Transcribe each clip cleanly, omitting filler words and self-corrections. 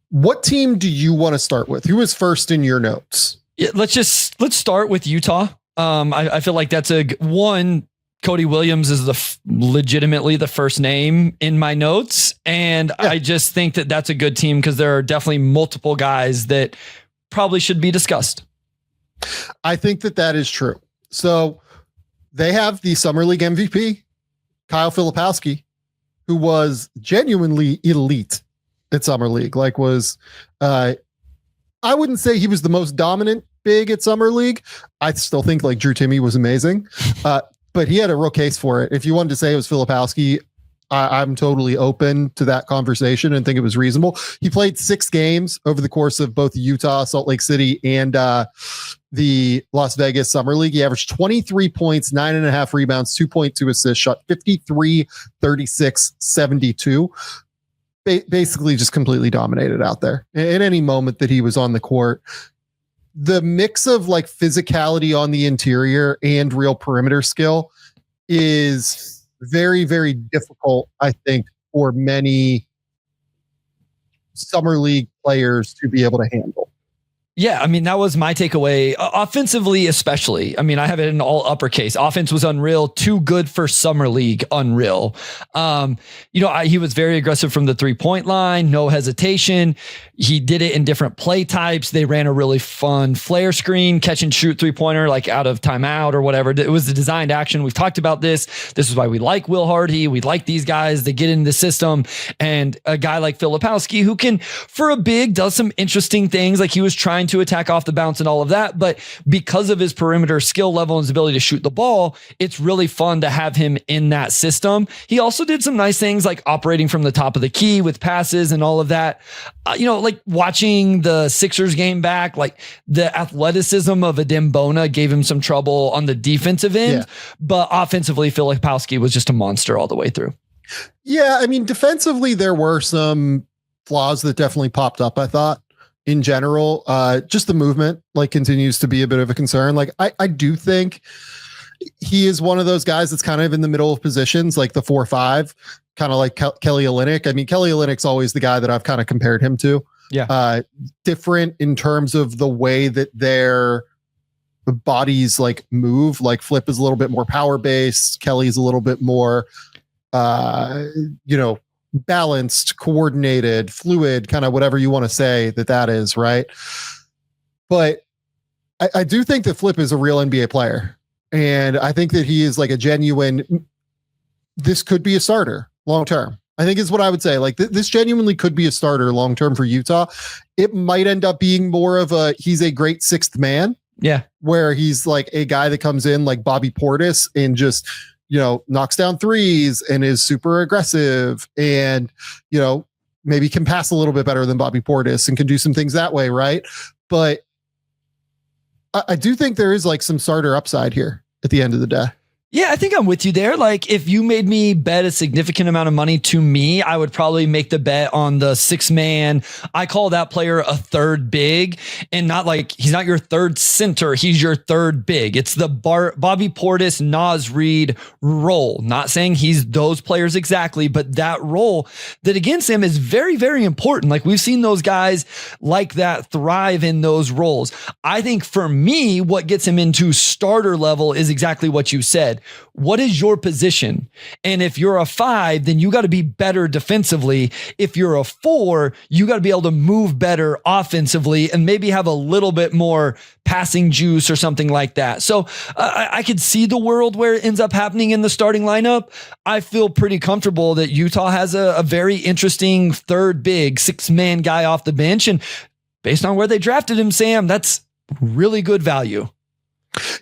What team do you want to start with? Who is first in your notes? Yeah, let's start with Utah. I feel like that's one. Cody Williams is legitimately the first name in my notes. And yeah. I just think that that's a good team because there are definitely multiple guys that probably should be discussed. I think that is true. So they have the Summer League MVP, Kyle Filipowski, who was genuinely elite at Summer League. I wouldn't say he was the most dominant big at Summer League. I still think Drew Timme was amazing. But he had a real case for it. If you wanted to say it was Filipowski, I'm totally open to that conversation and think it was reasonable. He played 6 games over the course of both Utah, Salt Lake City, and the Las Vegas Summer League. He averaged 23 points, 9.5 rebounds, 2.2 assists, shot 53, 36, 72. Basically just completely dominated out there. At any moment that he was on the court, the mix of physicality on the interior and real perimeter skill is very, very difficult, I think, for many Summer League players to be able to handle. Yeah, I mean, that was my takeaway. Offensively, especially. I mean, I have it in all uppercase. Offense was unreal. Too good for Summer League. Unreal. He was very aggressive from the 3-point line. No hesitation. He did it in different play types. They ran a really fun flare screen, catch and shoot 3-pointer, out of timeout or whatever. It was the designed action. We've talked about this. This is why we like Will Hardy. We like these guys that get in the system. And a guy like Filipowski, who can, for a big, does some interesting things. He was trying to attack off the bounce and all of that. But because of his perimeter skill level and his ability to shoot the ball, it's really fun to have him in that system. He also did some nice things like operating from the top of the key with passes and all of that. Watching the Sixers game back, the athleticism of Adem Bona gave him some trouble on the defensive end, but offensively, Filipowski was just a monster all the way through. Yeah, I mean, defensively, there were some flaws that definitely popped up, I thought. In general, just the movement continues to be a bit of a concern. I do think he is one of those guys that's kind of in the middle of positions, the 4-5, kind of like Kelly Olynyk. I mean, Kelly Olynyk's always the guy that I've kind of compared him to. Yeah. Different in terms of the way that their bodies move. Flip is a little bit more power based. Kelly's a little bit more, balanced, coordinated, fluid, kind of whatever you want to say that is, right? But I do think that Flip is a real NBA player. And I think that he is a genuine, this could be a starter long term. I think is what I would say. This genuinely could be a starter long term for Utah. It might end up being more of he's a great 6th man. Yeah. Where he's a guy that comes in like Bobby Portis and just, knocks down threes and is super aggressive and, maybe can pass a little bit better than Bobby Portis and can do some things that way. Right. But I do think there is some starter upside here at the end of the day. Yeah, I think I'm with you there. If you made me bet a significant amount of money to me, I would probably make the bet on the 6-man. I call that player a third big, and not he's not your third center. He's your third big. It's the Bobby Portis, Naz Reid role. Not saying he's those players exactly, but that role that against him is very, very important. We've seen those guys like that thrive in those roles. I think for me, what gets him into starter level is exactly what you said. What is your position? And if you're a 5, then you got to be better defensively. If you're a 4, you got to be able to move better offensively and maybe have a little bit more passing juice or something like that. So I could see the world where it ends up happening in the starting lineup. I feel pretty comfortable that Utah has a very interesting third big 6-man guy off the bench. And based on where they drafted him, Sam, that's really good value.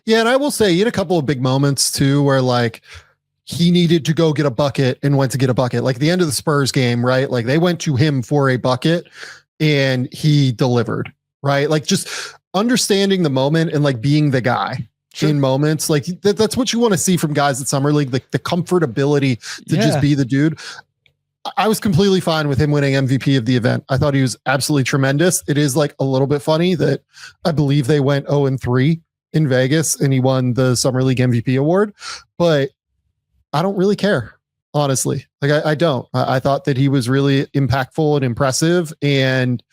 Yeah, and I will say he had a couple of big moments too where he needed to go get a bucket and went to get a bucket. The end of the Spurs game, right? They went to him for a bucket and he delivered, right? Just understanding the moment and being the guy in moments. That's what you want to see from guys at Summer League, the comfortability to just be the dude. I was completely fine with him winning MVP of the event. I thought he was absolutely tremendous. It is a little bit funny that I believe they went 0-3 in Vegas and he won the Summer League MVP award, but I don't really care. honestly. Like I don't. I thought that he was really impactful and impressive. And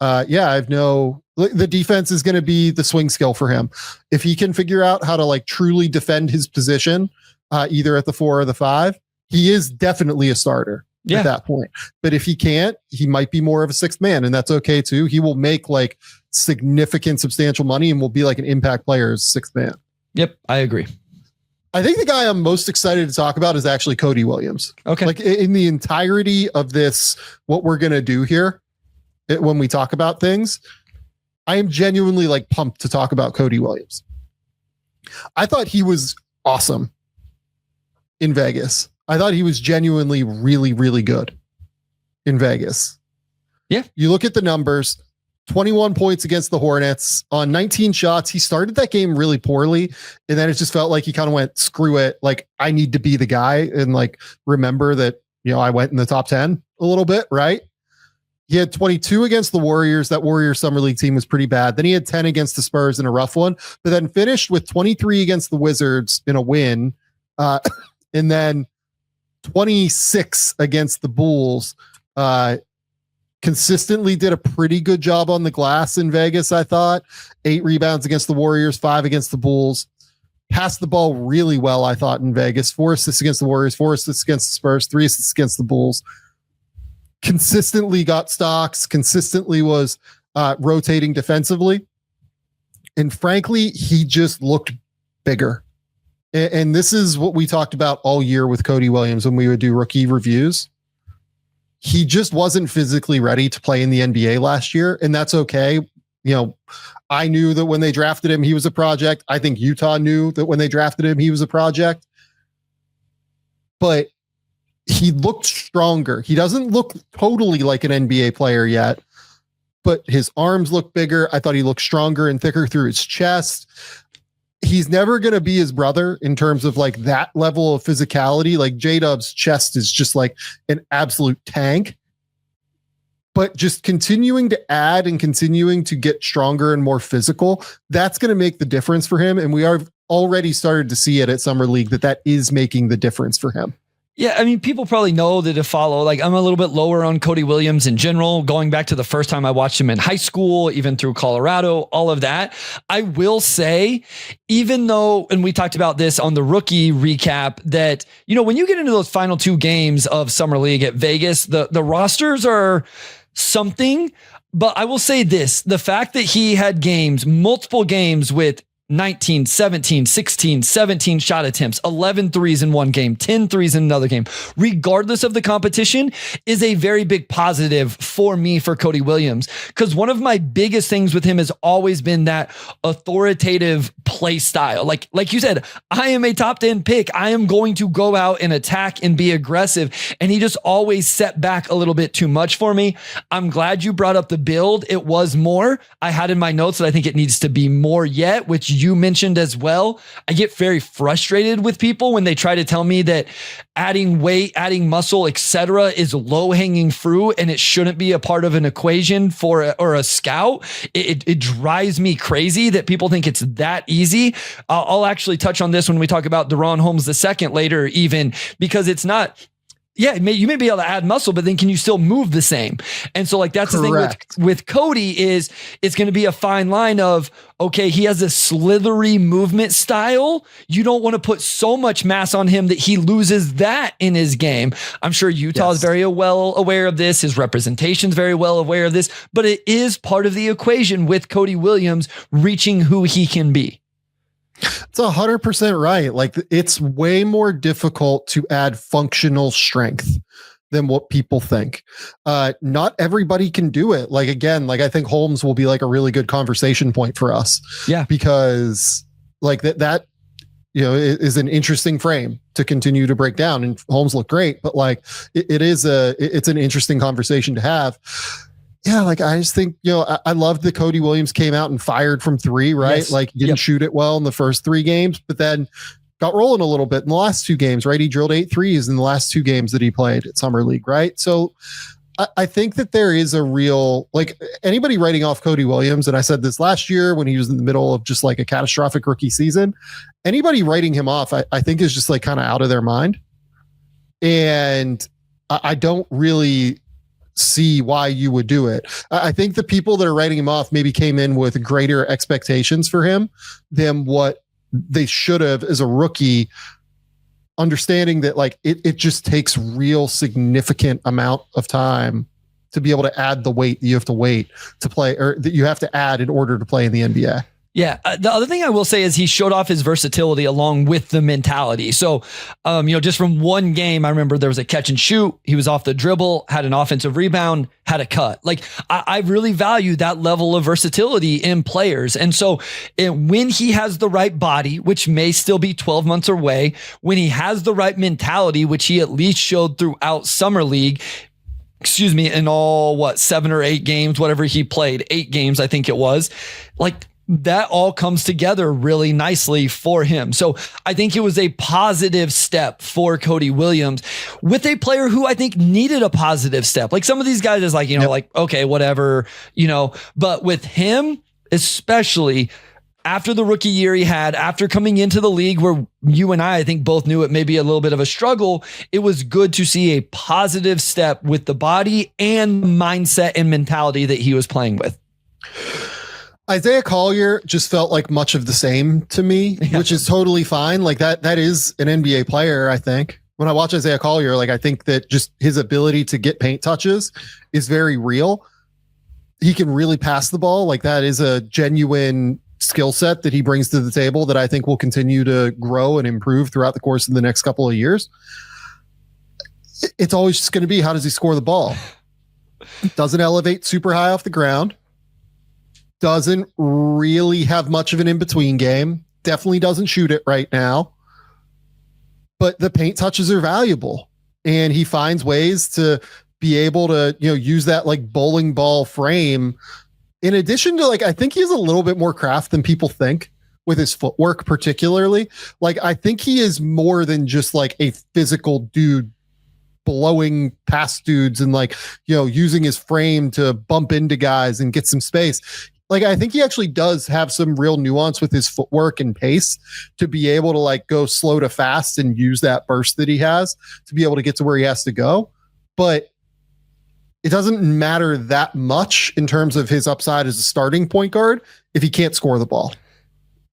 the defense is going to be the swing skill for him. If he can figure out how to like truly defend his position, either at the 4 or the 5, he is definitely a starter at that point. But if he can't, he might be more of a 6th man, and that's okay too. He will make like significant, substantial money and will be like an impact player as 6th man. Yep, I agree. I think the guy I'm most excited to talk about is actually Cody Williams. Okay. Like in the entirety of this, what we're going to do here when we talk about things, I am genuinely like pumped to talk about Cody Williams. I thought he was awesome in Vegas. I thought he was genuinely really, really good in Vegas. Yeah. You look at the numbers, 21 points against the Hornets on 19 shots. He started that game really poorly. And then it just felt like he kind of went, screw it. Like I need to be the guy and like, remember that, I went in the top 10 a little bit, right? He had 22 against the Warriors. That Warriors Summer League team was pretty bad. Then he had 10 against the Spurs in a rough one, but then finished with 23 against the Wizards in a win. And then 26 against the Bulls. Consistently did a pretty good job on the glass in Vegas, I thought. 8 rebounds against the Warriors, 5 against the Bulls. Passed the ball really well, I thought, in Vegas. 4 assists against the Warriors, 4 assists against the Spurs, 3 assists against the Bulls. Consistently got stocks, consistently was rotating defensively. And frankly, he just looked bigger. And this is what we talked about all year with Cody Williams when we would do rookie reviews. He just wasn't physically ready to play in the NBA last year, and that's okay. I knew that when they drafted him, he was a project. I think Utah knew that when they drafted him, he was a project. But he looked stronger. He doesn't look totally like an NBA player yet, but his arms look bigger. I thought he looked stronger and thicker through his chest. He's never going to be his brother in terms of like that level of physicality. Like J-Dub's chest is just like an absolute tank, but just continuing to add and continuing to get stronger and more physical, that's going to make the difference for him. And we are already started to see it at Summer League that is making the difference for him. Yeah, I mean, people probably know that to follow. Like, I'm a little bit lower on Cody Williams in general, going back to the first time I watched him in high school, even through Colorado, all of that. I will say, even though, and we talked about this on the rookie recap, that, when you get into those final 2 games of Summer League at Vegas, the rosters are something. But I will say this, the fact that he had multiple games with 19, 17, 16, 17 shot attempts, 11 threes in one game, 10 threes in another game, regardless of the competition, is a very big positive for me for Cody Williams. Because one of my biggest things with him has always been that authoritative play style. Like you said, I am a top 10 pick. I am going to go out and attack and be aggressive. And he just always set back a little bit too much for me. I'm glad you brought up the build. It was more. I had in my notes that I think it needs to be more yet, which you mentioned as well. I get very frustrated with people when they try to tell me that adding weight, adding muscle, etc., is low-hanging fruit and it shouldn't be a part of an equation or a scout. It drives me crazy that people think it's that easy. I'll actually touch on this when we talk about DaRon Holmes II later, even, because it's not. Yeah, you may be able to add muscle, but then can you still move the same? And so like, that's Correct. The thing with Cody is it's going to be a fine line of, okay, he has a slithery movement style. You don't want to put so much mass on him that he loses that in his game. I'm sure Utah is very well aware of this. His representation's very well aware of this, but it is part of the equation with Cody Williams reaching who he can be. It's 100% right. Like, it's way more difficult to add functional strength than what people think. Not everybody can do it. Like, again, like, I think Holmes will be like a really good conversation point for us. Yeah. Because like that, is an interesting frame to continue to break down, and Holmes looked great, but like it's an interesting conversation to have. Yeah, like I just think, I loved that Cody Williams came out and fired from 3, right? Yes. Like, didn't shoot it well in the first 3 games, but then got rolling a little bit in the last 2 games, right? He drilled 8 threes in the last 2 games that he played at Summer League, right? So I think that there is a real, like, anybody writing off Cody Williams, and I said this last year when he was in the middle of just like a catastrophic rookie season, anybody writing him off, I think is just like kind of out of their mind. And I don't really see why you would do it. I think the people that are writing him off maybe came in with greater expectations for him than what they should have as a rookie, understanding that like it just takes real significant amount of time to be able to add the weight that you have to wait to play, or that you have to add in order to play in the NBA. Yeah. The other thing I will say is he showed off his versatility along with the mentality. So, just from one game, I remember there was a catch and shoot. He was off the dribble, had an offensive rebound, had a cut. Like I really value that level of versatility in players. And so when he has the right body, which may still be 12 months away, when he has the right mentality, which he at least showed throughout summer league, in all 7 or 8 games, whatever he played, 8 games, I think it was, like, that all comes together really nicely for him. So I think it was a positive step for Cody Williams with a player who I think needed a positive step. Like some of these guys is like, like, okay, whatever, but with him, especially after the rookie year he had, after coming into the league where you and I think both knew it may be a little bit of a struggle, it was good to see a positive step with the body and mindset and mentality that he was playing with. Isaiah Collier just felt like much of the same to me, which is totally fine. Like that is an NBA player, I think. When I watch Isaiah Collier, like I think that just his ability to get paint touches is very real. He can really pass the ball. Like that is a genuine skill set that he brings to the table that I think will continue to grow and improve throughout the course of the next couple of years. It's always just going to be, how does he score the ball? Doesn't elevate super high off the ground. Doesn't really have much of an in-between game. Definitely doesn't shoot it right now. But the paint touches are valuable. And he finds ways to be able to, use that like bowling ball frame. In addition to I think he has a little bit more craft than people think with his footwork, particularly. Like, I think he is more than just like a physical dude blowing past dudes and using his frame to bump into guys and get some space. Like, I think he actually does have some real nuance with his footwork and pace to be able to go slow to fast and use that burst that he has to be able to get to where he has to go. But it doesn't matter that much in terms of his upside as a starting point guard if he can't score the ball.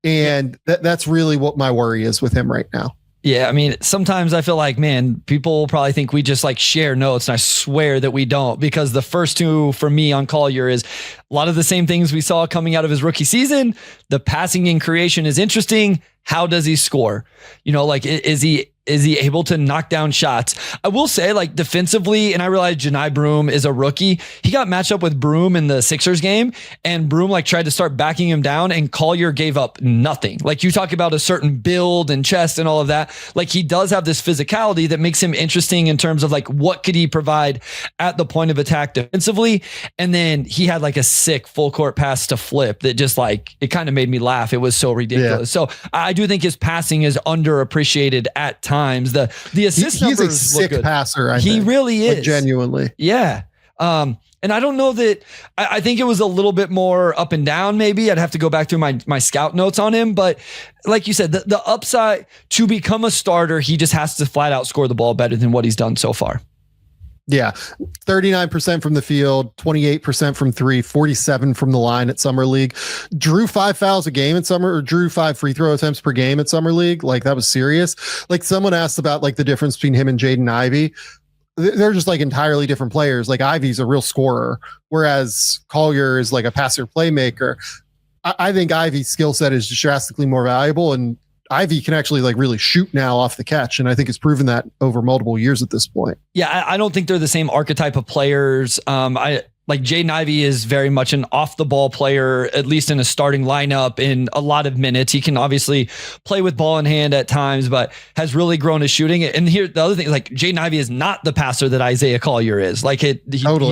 And that's really what my worry is with him right now. Yeah, I mean, sometimes I feel like, man, people probably think we just share notes, and I swear that we don't, because the first two for me on Collier is a lot of the same things we saw coming out of his rookie season. The passing and creation is interesting. How does he score? Is he able to knock down shots? I will say, defensively, and I realize Janai Broom is a rookie. He got matched up with Broom in the Sixers game, and Broom tried to start backing him down, and Collier gave up nothing. You talk about a certain build and chest and all of that. He does have this physicality that makes him interesting in terms of what could he provide at the point of attack defensively. And then he had a sick full court pass to Flip that just it kind of made me laugh. It was so ridiculous. Yeah. So I do think his passing is underappreciated at times. The assist numbers, he's a sick passer. He really is, genuinely. Yeah. And I don't know that I think it was a little bit more up and down. Maybe I'd have to go back through my scout notes on him. But like you said, the upside to become a starter, he just has to flat out score the ball better than what he's done so far. Yeah. 39% from the field, 28% from three, 47 from the line at Summer League. Drew 5 fouls a game at Summer, or drew 5 free throw attempts per game at Summer League. That was serious. Someone asked about the difference between him and Jaden Ivey. They're just entirely different players. Ivy's a real scorer, whereas Collier is a passer playmaker. I think Ivy's skill set is just drastically more valuable, and Ivy can actually really shoot now off the catch. And I think it's proven that over multiple years at this point. Yeah. I don't think they're the same archetype of players. Jaden Ivey is very much an off the ball player, at least in a starting lineup in a lot of minutes. He can obviously play with ball in hand at times, but has really grown his shooting. And here, the other thing, Jaden Ivey is not the passer that Isaiah Collier is. He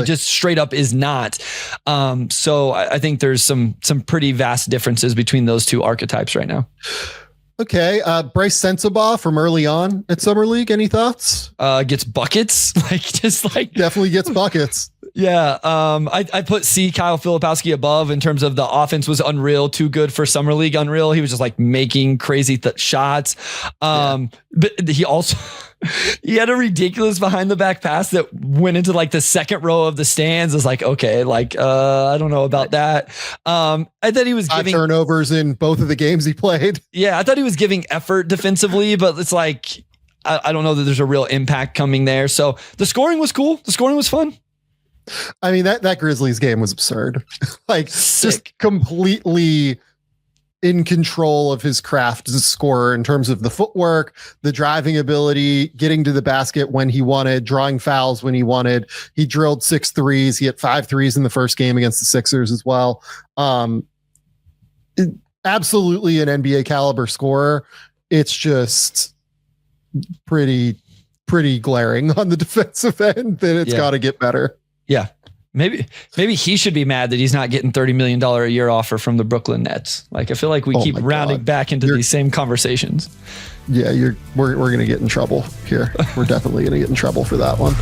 just straight up is not. So I think there's some pretty vast differences between those two archetypes right now. Okay. Bryce Sensabaugh from early on at Summer League. Any thoughts? Gets buckets. Definitely gets buckets. Yeah. I put Kyle Filipowski above in terms of the offense was unreal, too good for summer league unreal. He was just like making crazy shots. But he also, he had a ridiculous behind the back pass that went into like the second row of the stands. It's like, okay, like, I don't know about that. And then he was giving turnovers in both of the games he played. Yeah. I thought he was giving effort defensively, but it's like, I don't know that there's a real impact coming there. So the scoring was cool. The scoring was fun. I mean, that Grizzlies game was absurd. Like just completely in control of his craft as a scorer in terms of the footwork, the driving ability, getting to the basket when he wanted, drawing fouls when he wanted. He drilled 6 threes. He hit 5 threes in the first game against the Sixers as well. Absolutely an NBA caliber scorer. It's just pretty glaring on the defensive end that it's got to get better. Yeah. Maybe he should be mad that he's not getting $30 million a year offer from the Brooklyn Nets. Like, I feel like we keep rounding back into these same conversations. Yeah, we're going to get in trouble here. We're definitely going to get in trouble for that one.